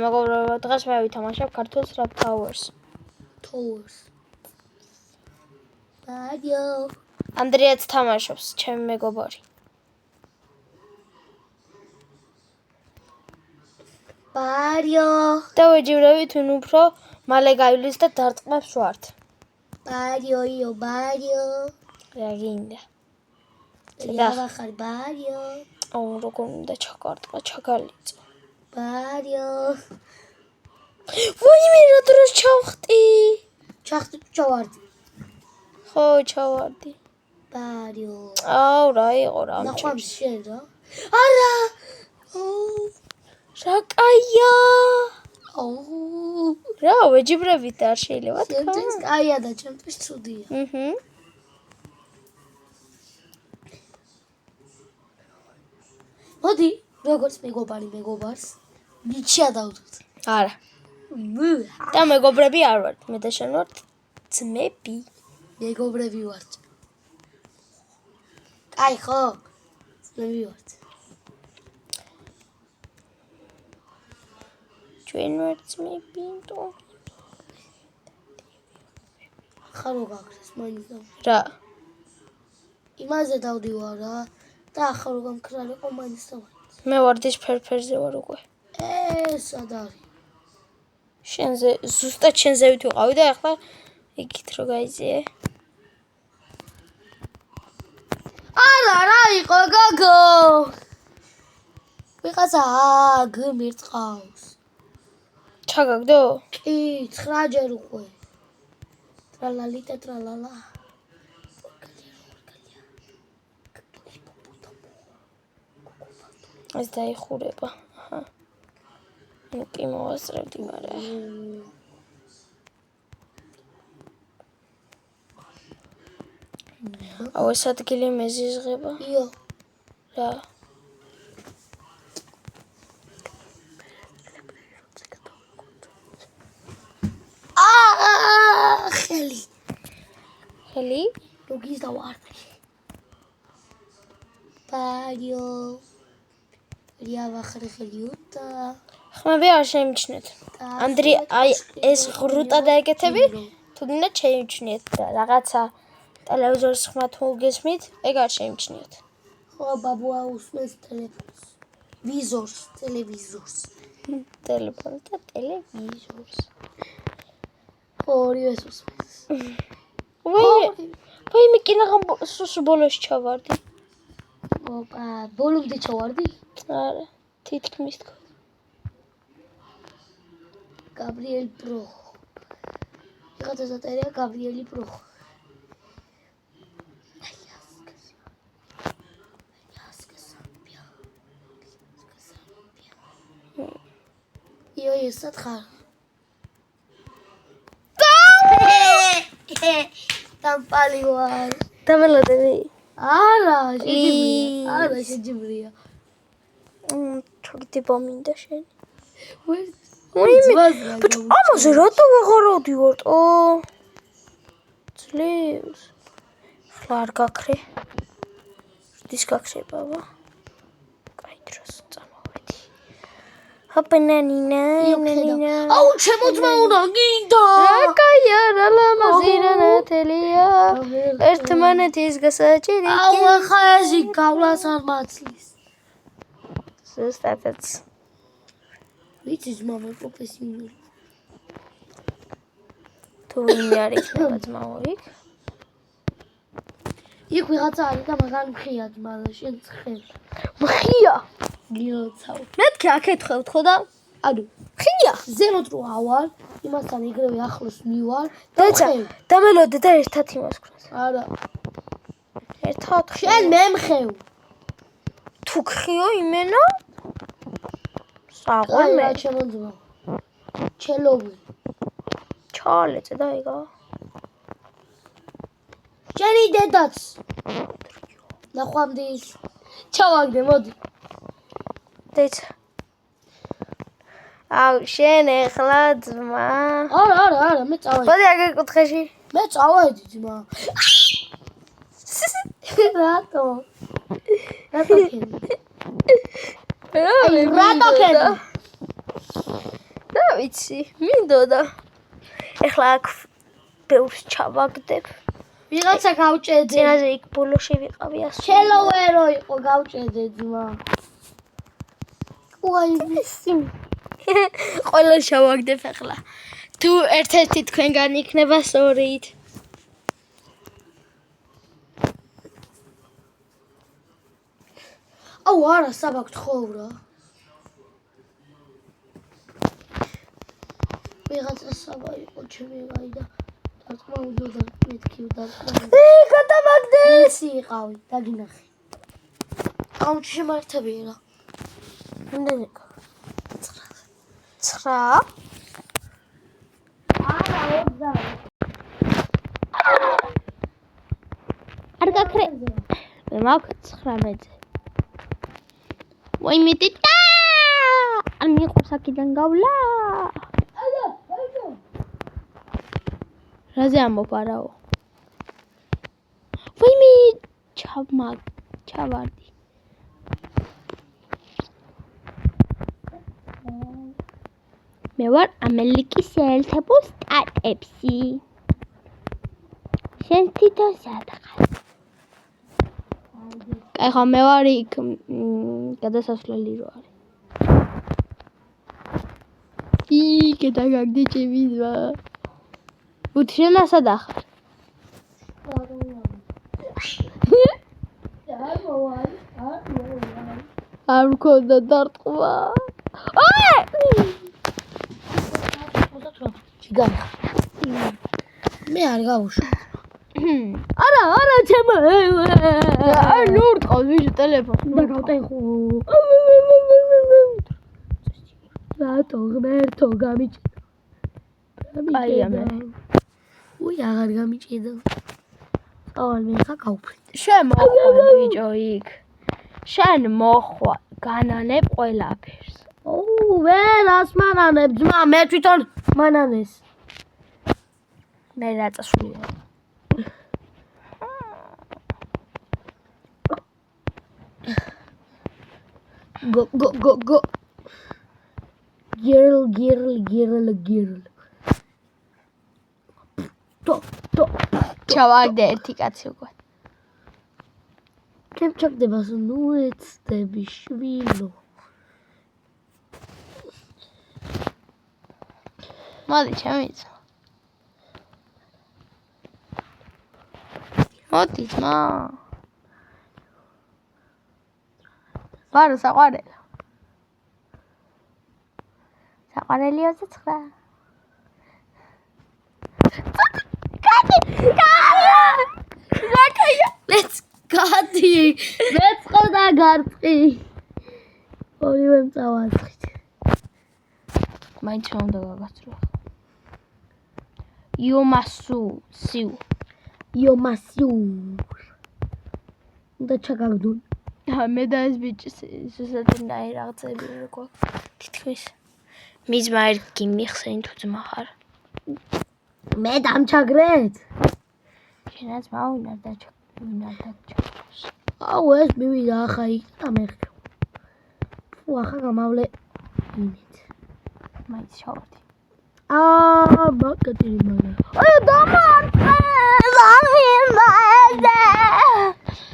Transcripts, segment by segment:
მეგობრებო, დღეს მე ვითამაშებ ქართულს Rap Towers. ბარიო. ანდრიაც თამაშობს, ჩემი მეგობარი. ბარიო. და ვეჯიბრებით ვინ უფრო მალე გაივლის და დარტყმებს ვართ. ბარიო, ბარიო. რა გინდა? დავახარ ბარიო. აუ, როგორ უნდა ჩაკარტყა, ჩაგალიწა. ბარიო. ვაიმე, რა დროს ჩავხტი? ჩავარდი. ხო, ჩავარდი. ბარიო. აუ, რა იყო რა? ნახვამს შენ რა? არა. რა კაია? აუ. რა, ვეჯიბრებით და არ შეიძლება თქვა? ჩემთვის კაია და ჩემთვის ცუდია. მოდი, როგორც მეგობარს, ნიჩია დავდოთ. არა. და მეგობრები არ ვართ, მე და შენ ვართ ძმები. მეგობრები ვართ. კაი ხო? ძმები ვართ. ჩვენ ვართ ძმები, თო. ხარო გაქრეს მაინც და. რა? იმაზე დავდივარ რა. და ახარო გამქრალიყო მაინც და. მე ვარდის ფერფერზე ვარ უკვე. სად არის? შენზე, ზუსტად შენზე ვიყავი და ახლა იქით რო გაიძიე. არა, რა იყო გოგო? ვიღაცა გმირწყავს. ჩაგაგდო? კი, 9 ჯერ უკვე. ტრალალი და ტრალალა. ეს დაიხურება. აჰა. ნუ კი მოვასწრებდი, მაგრამ აუ, ეს ადგილი მეზიზღება. იო. რა? ხელი. ხელი? როგის დავარდი. ბარიო. რივახრი ხლიუტა. ხმები არ შეიმჩნეთ. ანდრი, აი ეს ღრუტა დაეკეთები? თუნდაც შეიმჩნიეთ და რაღაცა ტელევიზორის ხმა თუ გესმით, ეგ არ შეიმჩნიეთ. ხო, ბაბუა უსმენს ტელეფონს. ტელევიზორს. ტელეფონს და ტელევიზორს. ხო, ორივეს უსმენს. ვაიმე, კინაღამ სუსუ ბოლოში ჩავარდი. ოპა, ბოლომდე ჩავარდი? არა, თითქმის თქვა. გაბრიელ პრო. იღაცა სატერია გაბრიელი პრო. იო, ესად ხარ. დამპალი ვარ. დამელოდები? არა, შეჯიბრია. არა, შეჯიბრია. ჩოგიტება მინდა შენ. ვაიმე, ამაზე რატო ვეღაროდივარტო? ძლევს. ხლა არ გაქრე. დის გაქრებავა. კაი დროს წამოვედი. ჰოპენანინა, ნანინა. აუ, ჩემო ძმაუნა, გინდა. რა კაია, რა ლამაზი რა ნათელია. ერთმანეთის გასაჭირი. აუ, ახლა ეზი გავლას არ მაცლის. ზუსტადაც. ვიცი ძმამა პროფესიონალი. თუ ვინმე არ იქნება ძმაო იქ? იქ ვიღაცა არის და მაგან მხია ძმა და შენ ცხელ. მხია? გილოცავ. მეთქე აკეთხევთ ხო და? ანუ, მხია? ზემოთ რო ავარ, იმასთან იგრევე ახლოს მივარ და დაიცა, დამელოდე და ერთად იმას ქრას. არა. ერთად შენ მე მხევ. თუ ხიო იმენა? საღო აი მე. რა ჩემო ძმა. ჩელოვი. ჩალეწე დაიგა. შენი დედაც. ნახვამდის. ჩავაგდე, მოდი. დაიცა. აუ, შენ ეხლა ძმა. არა, მე წავედი. მოდი აგე კუთხეში. მე წავედი ძმა. რატო? რატო ქენი? რატო ქენი? ვიცი, მინდოდა. ეხლა აქ ბევრს ჩავაგდებ. ვიღაცა გავჭედე. წინაზე იქ ბოლოში ვიყავი ასე. ჩელოვერო იყო გავჭედე ძმა. უაი ვისი. ყველა შევაგდებ ახლა. თუ ერთ-ერთი თქვენგან იქნება სწორით. აუ არა, საბაქვთ ხოვრა. ვიღაცა საბა იყო ჩემი რაი და დარტყმა უდოდა მეთქი დარტყმა. გადავაგდე. ისი იყავი, დაგინახე. აუჩი შემართებია რა. იმდენი 9. არა 20. არ გაქრე. მე მაქვს 19-ზე. ვაიმე ტიტა! არ მიყვარს აქედან გავლა. რაზე ამოფარაო? ვაიმე ჩავარდი. მე ვარ ამერიკის შეერთებულ შტატებში. შენ თვითონ სადღაც. კაი ხა მე ვარ იქ გადასასვლელი რო არის. გადაგაგდი ჩემი ძმა. უთშენ ასად ახარ. არ მქონდა დარტყმა. მე არ გავუშვა. არა ჩემო. არ ნურტყავს ვიჟო ტელეფონს. და გავტეხო. რატო ღმერთო გამიჭედა. აი ამე. უი აღარ გამიჭედა. ავალ მე ხა გავფრინდ. შენ მოხვალ ბიჭო იქ. შენ მოხვალ განანებ ყველაფერს. ოუ ვერას მანანებ ძმა მე თვითონ მანანეს. მე რა წასვლია. Go. Girl. To. ჩავაგდე ერთი კაცი უკვე. ჩემ ჩაგდებას ნუ ეცდები შვილო. მოდი ჩემიძმა. მოდი ძმა. ვარ საყვარელი. საყვარელი 29. Let's გადი. მეწყო და გარწყი. ორივე მწავაწყით. მაინც უნდა გაგაცრო. იომასუ. და ჩაგაგდუნ. მე და ეს ბიჭი შესაძლოა რაღაცები როგორ თითქმის მიზმა ერთ გიმიხსენ თუ ძმა ხარ. მე დამჩაგრეთ. შენაც მაუნარდა ჩაგროს. აუ ეს მივიდა ახლა იქ და მეხქო. ფუ ახლა გამავლე იმით. მაინც შავარდი. მაგათი მანა. აი დამარტყე.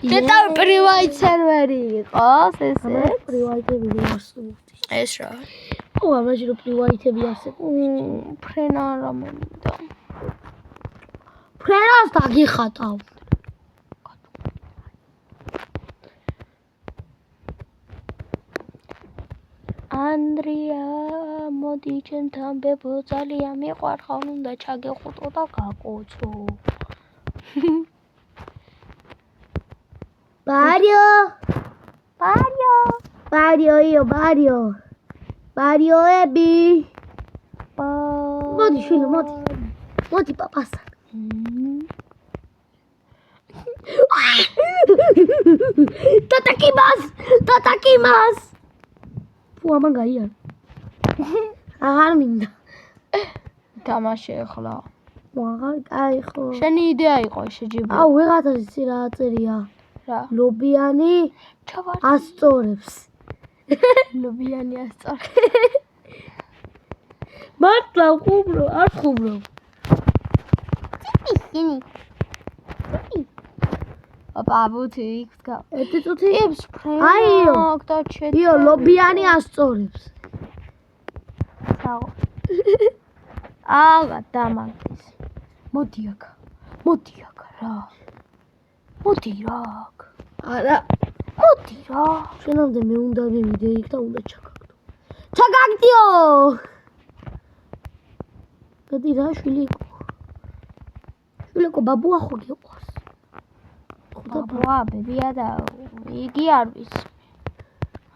და პრივატ სერვერი იყოს ესე. პრივატები არსებობს. ეს რა? ო ამაში რო პრივატები არსებობს. ფრენა რა მომდა. ფრენას დაგიხატავ. ანდრია მოდი ჩემთან ბებო ძალიან მიყვარხარ უნდა ჩაგეხუტო და გაკოცო. ბარიოები. მოდი შვილო მოდი. მოდი პაპასა. ტატაკი მას. ფუ ამან გაიარა. აღარ მინდა. თამაში ახლა. აღარ კაი ხო. შენი იდეა იყო შეჯიბა. აუ ვიღაცა ისი რა წერია. რა? ლობიანი ჩავარდი. ასწორებს. ლობიანი ასწორებს. მართლა ხუბრო, არ ხუბრო. ისინი. აბაბუთი იქ ერთი წუთი? აიო, იო, ლობიანი ასწორებს. აგა დამაგდეს. მოდი აქ რა. მოდი რა. არა. მოდი რა. შენამდე მე უნდა მივიდე იქ და უნდა ჩაგაგდო. ჩაგაგდიო! გადი რა შვილიკო. შვილიკო ბაბუა ხო გიყვარს? ბაბუა, ბებია და იგი არ ვიცი.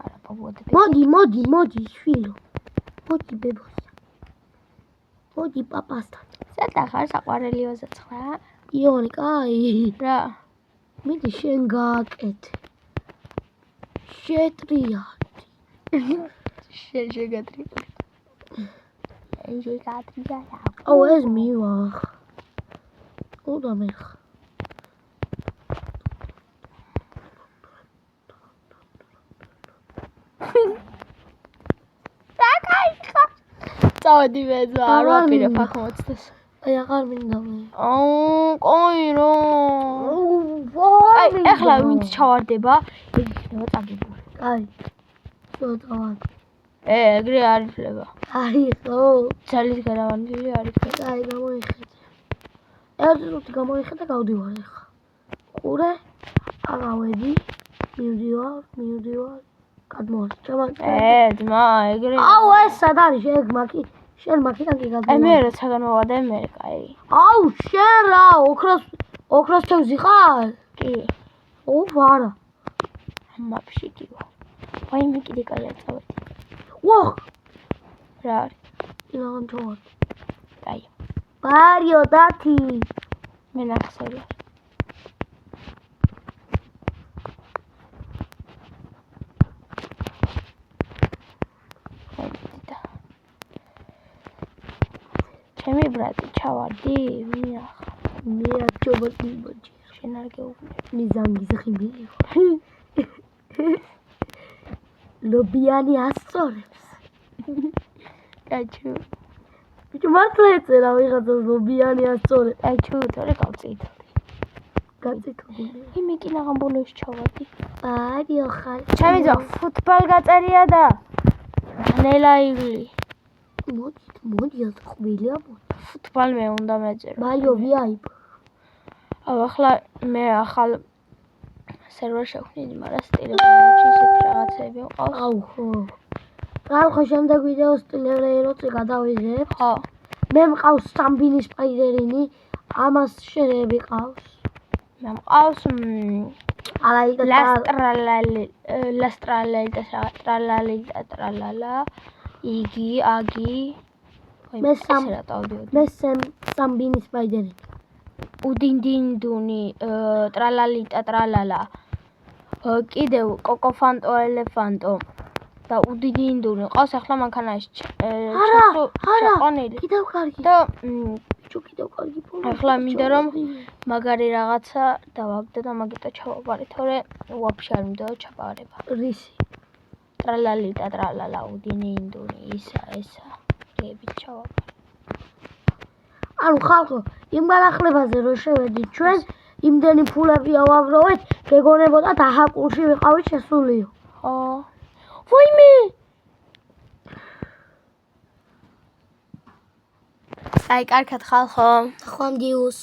არა, ბაბუა და მოდი, შვილო. მოდი ბებოსა. მოდი პაპასთან. სადა ხარ საყვარელი 29? იონი, კაი. რა? მიდი შენ გააკეთე. შეტრიალდი. შენ შეგატრია. აუ ეს მივახ. უნდა მეხ. წავედი მე არ ვაპირებ აქ მოცდეს. აი აღარ მინდა მე. კაი რა. აი ეხლა ვინც ჩავარდება, იგი ხდება წაგებული. კაი. შევთავაზ. ეგრე არ იფლება. აი ხო. ძალით გადავანილი არ იფლება. კაი გამოიხედე. ერთი წუთი გამოიხედე გავდივარ ეხლა. ყურე. აღავედი. მივდივარ. გადმოვარდი. ძმა, ეგრე. აუ ეს სად არის ეგ მაკი? შენ მაკიდან კი გადმოვარდი. მე როცაგან მოვარდა მე, კაი. აუ შენ რა, ოქროს თევზი ხარ? კი. არა. მაფში კი ვარ. ვაიმე კიდე კაი არ წავედი. ვოხ. რა არის? ილაღან ჩავარ. კაი. ბარიო დათი. მე ნახსოვი. ჩემი ბრატი ჩავარდი, მინახა. მე არ ჩავარდი ბოჭი. შენ არ გეუბნები. მიზანგის ღიმილი. ლობიანი ასწორებს. კაჩუ. ბიჭო მართლა ეწერა ვიღაცას ლობიანი ასწორებს. კაჩუ, თორე გავწითოდი. გავწითოდი. მე კი ნაღან ბოლოში ჩავარდი. ბარიო ხარ. ჩემი ძმა ფუტბოლ გაწერია და ნელა იგლი. მოდი ეს ხმილია მოდი. ფუტბოლ მე უნდა მეწერო. ბაიო VIP. აუ ახლა მე ახალ სერვერ შევქმნილი, მაგრამ სტილებში ისეთი რაღაცები მყავს. აუ ხო. რა შემდეგ ვიდეოს სტილები როცა გადავიღებ? ხო. მე მყავს სამბინის სპაიდერინი, ამას შენები ყავს. მე მყავს ლასტრალალი და ტრალალა. იგი, აგი. მე სამბინის სპაიდერინი. უდინდინდუნი, ტრალალიტა ტრალალა. კიდევ კოკოფანტო ელეფანტო და უდინდინდუნი. ყავს ახლა მანქანაში ჩაყონილი. კიდევ კარგი. და კიდევ კარგი ფონი. ახლა მინდა რომ მაგარი რაღაცა დავაგდო და მაგიტო ჩავაბარე, თორე ვაფშე არ მინდა ჩაბარება. რისი? ტრალალიტა ტრალალა უდინდინდუნი ისა. რებით ჩავაბარე. ანუ ხალხო, იმ განახლებაზე რო შევედით ჩვენ, იმდენი ფულები ავაგროვეთ, გეგონებოდა დაჰაკულში ვიყავით შესულიო. ხო. ვაიმე! აი, კარგად ხალხო. ხვამდიუს.